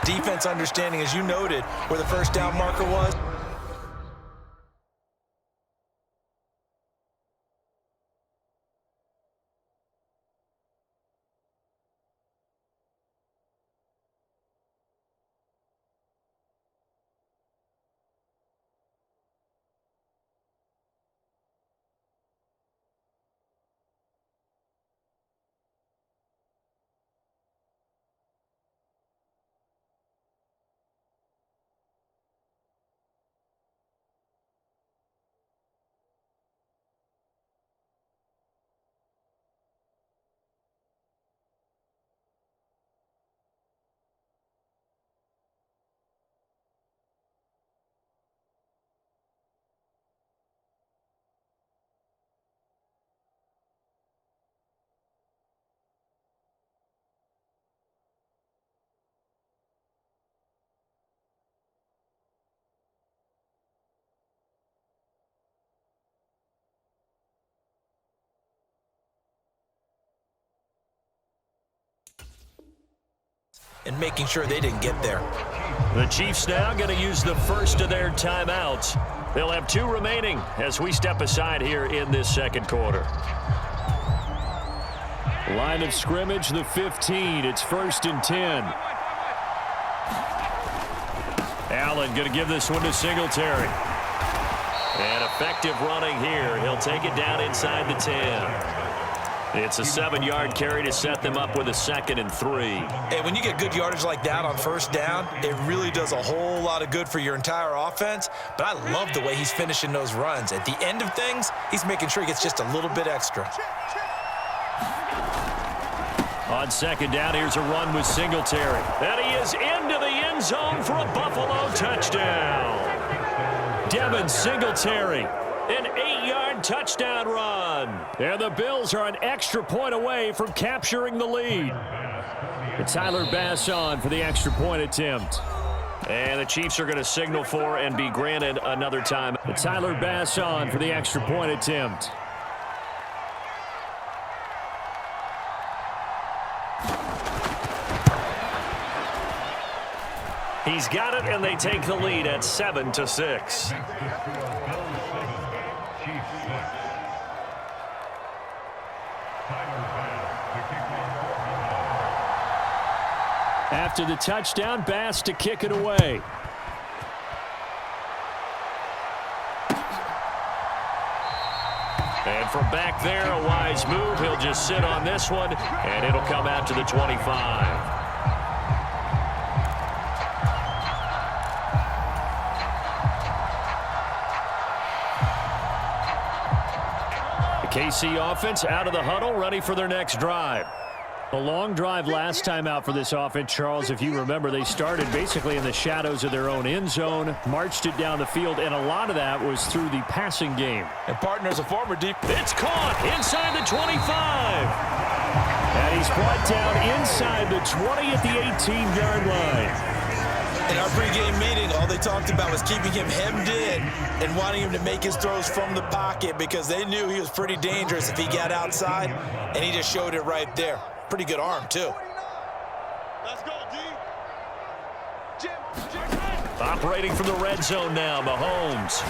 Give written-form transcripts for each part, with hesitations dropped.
defense understanding, as you noted, where the first down marker was. And making sure they didn't get there. The Chiefs now going to use the first of their timeouts. They'll have 2 remaining as we step aside here in this second quarter. Line of scrimmage, the 15. It's 1st and 10. Allen going to give this one to Singletary. And effective running here. He'll take it down inside the 10. It's a 7-yard carry to set them up with a 2nd and 3. Hey, when you get good yardage like that on first down, it really does a whole lot of good for your entire offense. But I love the way he's finishing those runs. At the end of things, he's making sure he gets just a little bit extra. On 2nd down, here's a run with Singletary. And he is into the end zone for a Buffalo touchdown. Devin Singletary, an 8-yard touchdown run. And the Bills are an extra point away from capturing the lead. It's Tyler Bass on for the extra point attempt. And the Chiefs are going to signal for and be granted another time. It's Tyler Bass on for the extra point attempt. He's got it, and they take the lead at 7-6. After the touchdown, Bass to kick it away. And from back there, a wise move. He'll just sit on this one, and it'll come out to the 25. KC offense out of the huddle, ready for their next drive. A long drive last time out for this offense, Charles. If you remember, they started basically in the shadows of their own end zone, marched it down the field, and a lot of that was through the passing game. And partners, a former deep. It's caught inside the 25. And he's brought down inside the 20 at the 18-yard line. In our pregame meeting, all they talked about was keeping him hemmed in and wanting him to make his throws from the pocket because they knew he was pretty dangerous if he got outside, and he just showed it right there. Pretty good arm, too. Let's go, D. Jim. Operating from the red zone now, Mahomes.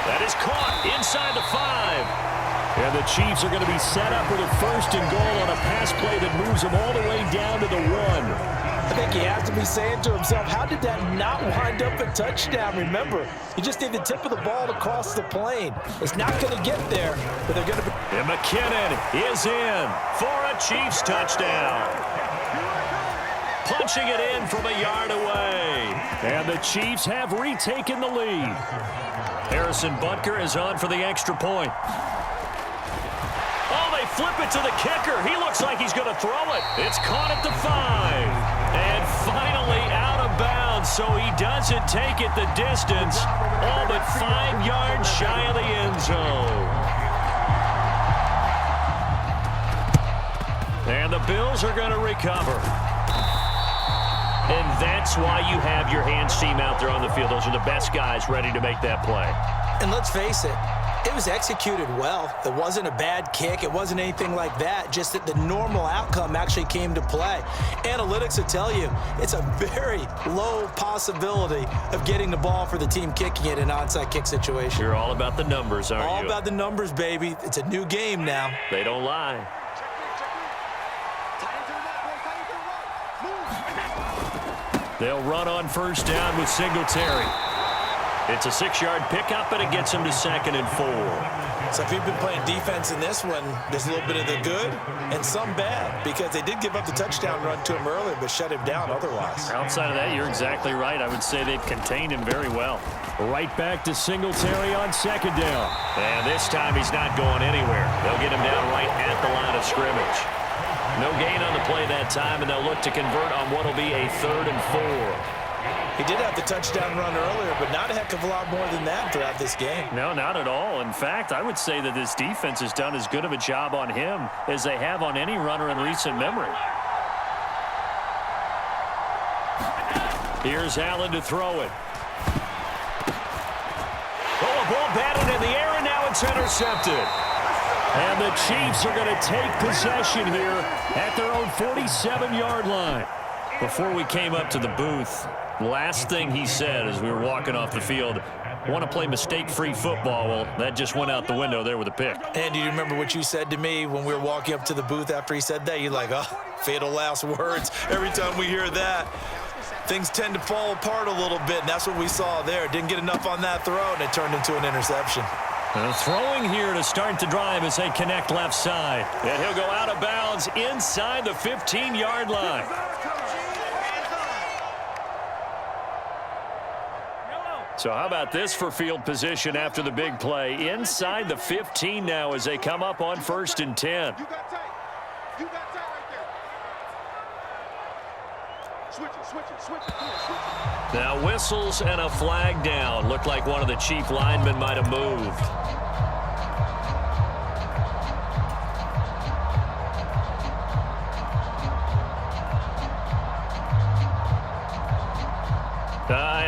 That is caught inside the 5. And the Chiefs are going to be set up with a 1st and goal on a pass play that moves them all the way down to the 1. I think he has to be saying to himself, how did that not wind up a touchdown? Remember, you just need the tip of the ball to cross the plane. It's not going to get there, but they're going to be. And McKinnon is in for a Chiefs touchdown. Punching it in from a yard away. And the Chiefs have retaken the lead. Harrison Butker is on for the extra point. Oh, they flip it to the kicker. He looks like he's going to throw it. It's caught at the 5. And finally out of bounds, so he doesn't take it the distance, all but 5 yards shy of the end zone. And the Bills are going to recover. And that's why you have your hands team out there on the field. Those are the best guys ready to make that play. And let's face it, It was executed well. It wasn't a bad kick. It wasn't anything like that. Just that the normal outcome actually came to play. Analytics will tell you it's a very low possibility of getting the ball for the team kicking it in an onside kick situation. You're all about the numbers, aren't you? All about the numbers, baby. It's a new game now. They don't lie. They'll run on first down with Singletary. It's a 6-yard pickup, and it gets him to 2nd and 4. So if you've been playing defense in this one, there's a little bit of the good and some bad, because they did give up the touchdown run to him earlier, but shut him down otherwise. Outside of that, you're exactly right. I would say they've contained him very well. Right back to Singletary on 2nd down. And this time he's not going anywhere. They'll get him down right at the line of scrimmage. No gain on the play that time, and they'll look to convert on what will be a 3rd and 4. He did have the touchdown run earlier, but not a heck of a lot more than that throughout this game. No, not at all. In fact, I would say that this defense has done as good of a job on him as they have on any runner in recent memory. Here's Allen to throw it. Oh, a ball batted in the air, and now it's intercepted. And the Chiefs are going to take possession here at their own 47-yard line. Before we came up to the booth, last thing he said as we were walking off the field, I want to play mistake-free football. Well, that just went out the window there with a pick. And do you remember what you said to me when we were walking up to the booth after he said that? You're like, oh, fatal last words. Every time we hear that, things tend to fall apart a little bit, and that's what we saw there. Didn't get enough on that throw, and it turned into an interception. Throwing here to start the drive as they connect left side. And he'll go out of bounds inside the 15-yard line. So how about this for field position after the big play? Inside the 15 now as they come up on 1st and 10. You got tight. You got tight right there. Switch it. Now whistles and a flag down. Looked like one of the Chief linemen might have moved.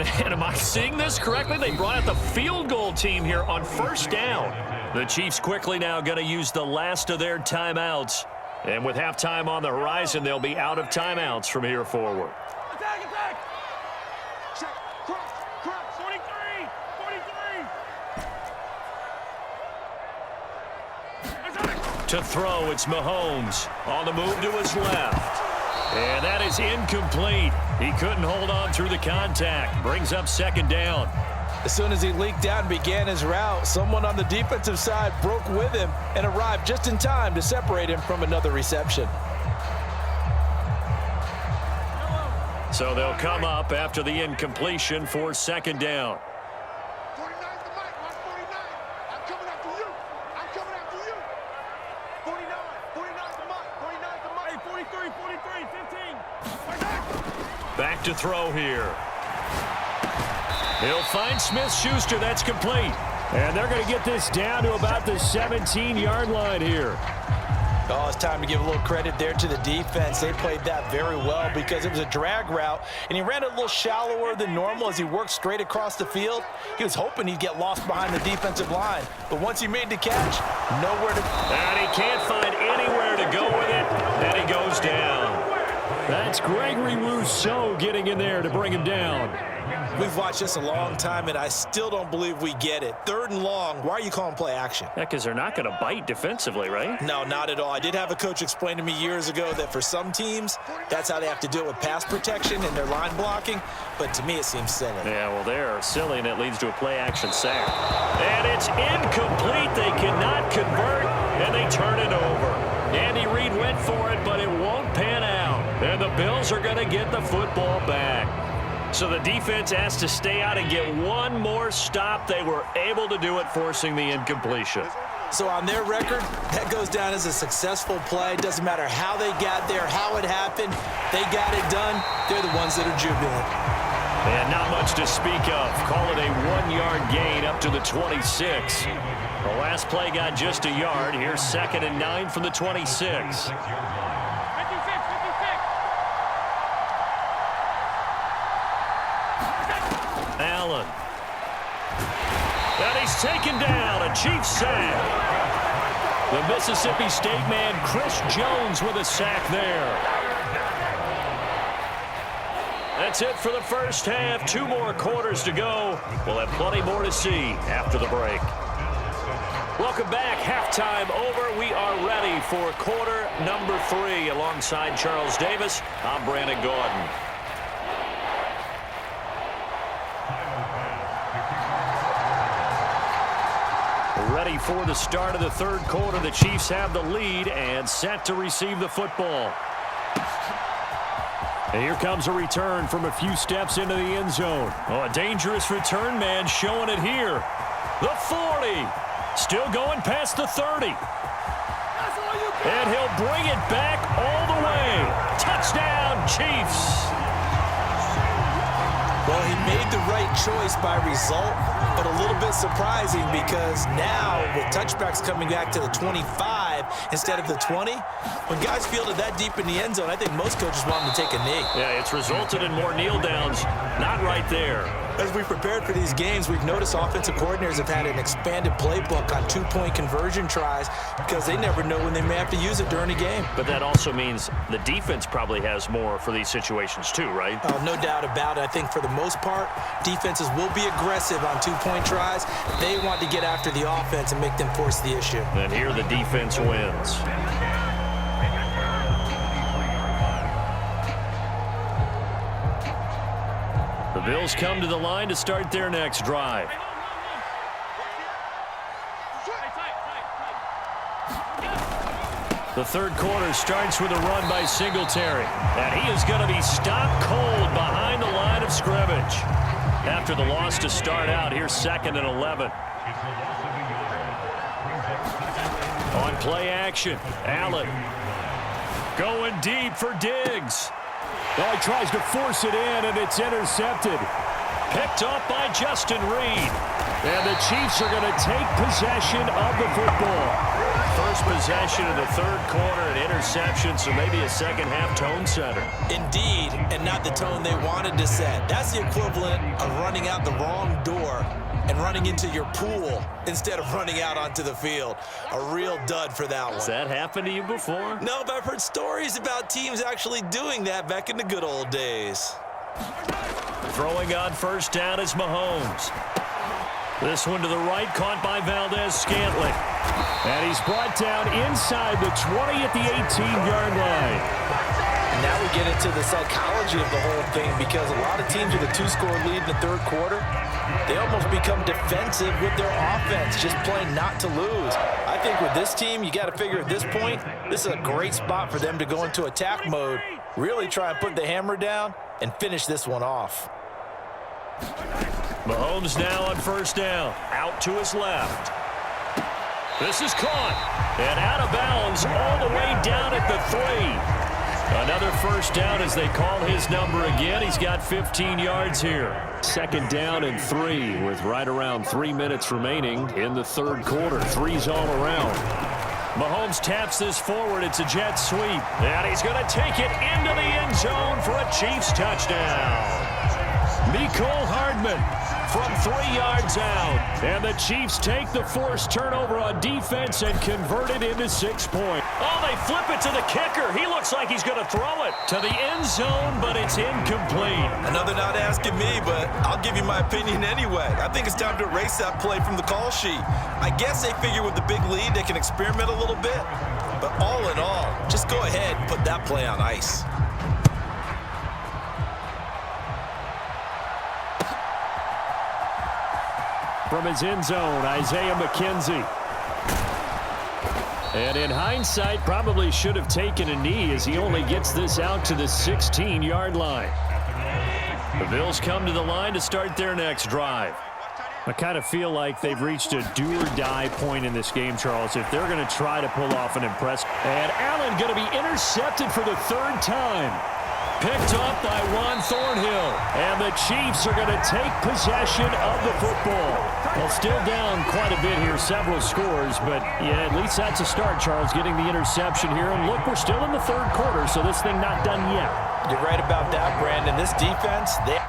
And am I seeing this correctly? They brought out the field goal team here on 1st down. The Chiefs quickly now going to use the last of their timeouts. And with halftime on the horizon, they'll be out of timeouts from here forward. Attack. Check. Cross. 43. To throw, it's Mahomes. On the move to his left. And that is incomplete. He couldn't hold on through the contact. Brings up 2nd down. As soon as he leaked out and began his route, someone on the defensive side broke with him and arrived just in time to separate him from another reception. So they'll come up after the incompletion for 2nd down. 49's the mic. Watch 49. I'm coming after you. 49's the mic. 43, 15. Back to throw here. He'll find Smith-Schuster. That's complete. And they're going to get this down to about the 17-yard line here. Oh, it's time to give a little credit there to the defense. They played that very well because it was a drag route, and he ran it a little shallower than normal as he worked straight across the field. He was hoping he'd get lost behind the defensive line, but once he made the catch, nowhere to... And he can't find anywhere to go with it, and he goes down. That's Gregory Rousseau getting in there to bring him down. We've watched this a long time, and I still don't believe we get it. 3rd and long, why are you calling play action? Yeah, because they're not going to bite defensively, right? No, not at all. I did have a coach explain to me years ago that for some teams, that's how they have to deal with pass protection and their line blocking, but to me it seems silly. Yeah, well, they're silly, and it leads to a play-action sack. And it's incomplete. They cannot convert, and they turn it over. Andy Reid went for it, but it won't pan out. And the Bills are going to get the football back. So the defense has to stay out and get one more stop. They were able to do it, forcing the incompletion. So on their record, that goes down as a successful play. Doesn't matter how they got there, how it happened. They got it done. They're the ones that are jubilant. And not much to speak of. Call it a 1-yard gain up to the 26. The last play got just a yard. Here's 2nd and 9 from the 26. Allen. And he's taken down, a Chiefs sack. The Mississippi State man, Chris Jones, with a sack there. That's it for the first half. 2 more quarters to go. We'll have plenty more to see after the break. Welcome back. Halftime over. We are ready for quarter number 3. Alongside Charles Davis, I'm Brandon Gordon. Ready for the start of the third quarter. The Chiefs have the lead and set to receive the football. And here comes a return from a few steps into the end zone. Oh, a dangerous return man showing it here. The 40. Still going past the 30. And he'll bring it back all the way. Touchdown, Chiefs. Well, he made the right choice by result, but a little bit surprising because now with touchbacks coming back to the 25 instead of the 20, when guys fielded that deep in the end zone, I think most coaches want them to take a knee. Yeah, it's resulted in more kneel downs. Not right there. As we prepared for these games, we've noticed offensive coordinators have had an expanded playbook on 2-point conversion tries because they never know when they may have to use it during a game. But that also means the defense probably has more for these situations too, right? Oh, no doubt about it. I think for the most part, defenses will be aggressive on 2-point tries. They want to get after the offense and make them force the issue. And here the defense wins. The Bills come to the line to start their next drive. The third quarter starts with a run by Singletary. And he is going to be stopped cold behind the line of scrimmage. After the loss to start out, here's 2nd and 11. On play action, Allen going deep for Diggs. Oh, he tries to force it in, and it's intercepted. Picked up by Justin Reed. And the Chiefs are going to take possession of the football. First possession of the third quarter, an interception, so maybe a second-half tone setter. Indeed, and not the tone they wanted to set. That's the equivalent of running out the wrong door and running into your pool instead of running out onto the field. A real dud for that one. Has that happened to you before? No, but I've heard stories about teams actually doing that back in the good old days. Throwing on first down is Mahomes. This one to the right, caught by Valdez-Scantling. And he's brought down inside the 20 at the 18-yard line. And now we get into the psychology of the whole thing because a lot of teams with a 2-score lead in the third quarter, they almost become defensive with their offense, just playing not to lose. I think with this team, you got to figure at this point, this is a great spot for them to go into attack mode, really try and put the hammer down and finish this one off. Mahomes now on first down, out to his left. This is caught, and out of bounds all the way down at the 3. Another first down as they call his number again. He's got 15 yards here. 2nd down and 3 with right around 3 minutes remaining in the third quarter. 3's all around. Mahomes taps this forward. It's a jet sweep, and he's going to take it into the end zone for a Chiefs touchdown. Mecole Hardman from 3 yards out. And the Chiefs take the forced turnover on defense and convert it into 6 points. Oh, they flip it to the kicker. He looks like he's going to throw it to the end zone, but it's incomplete. Another not asking me, but I'll give you my opinion anyway. I think it's time to erase that play from the call sheet. I guess they figure with the big lead they can experiment a little bit. But all in all, just go ahead and put that play on ice. From his end zone, Isaiah McKenzie. And in hindsight, probably should have taken a knee as he only gets this out to the 16-yard line. The Bills come to the line to start their next drive. I kind of feel like they've reached a do-or-die point in this game, Charles, if they're going to try to pull off an impressive. And Allen going to be intercepted for the 3rd time. Picked up by Juan Thornhill. And the Chiefs are going to take possession of the football. Well, still down quite a bit here, several scores, but yeah, at least that's a start, Charles, getting the interception here. And look, we're still in the third quarter, so this thing not done yet. You're right about that, Brandon. This defense, they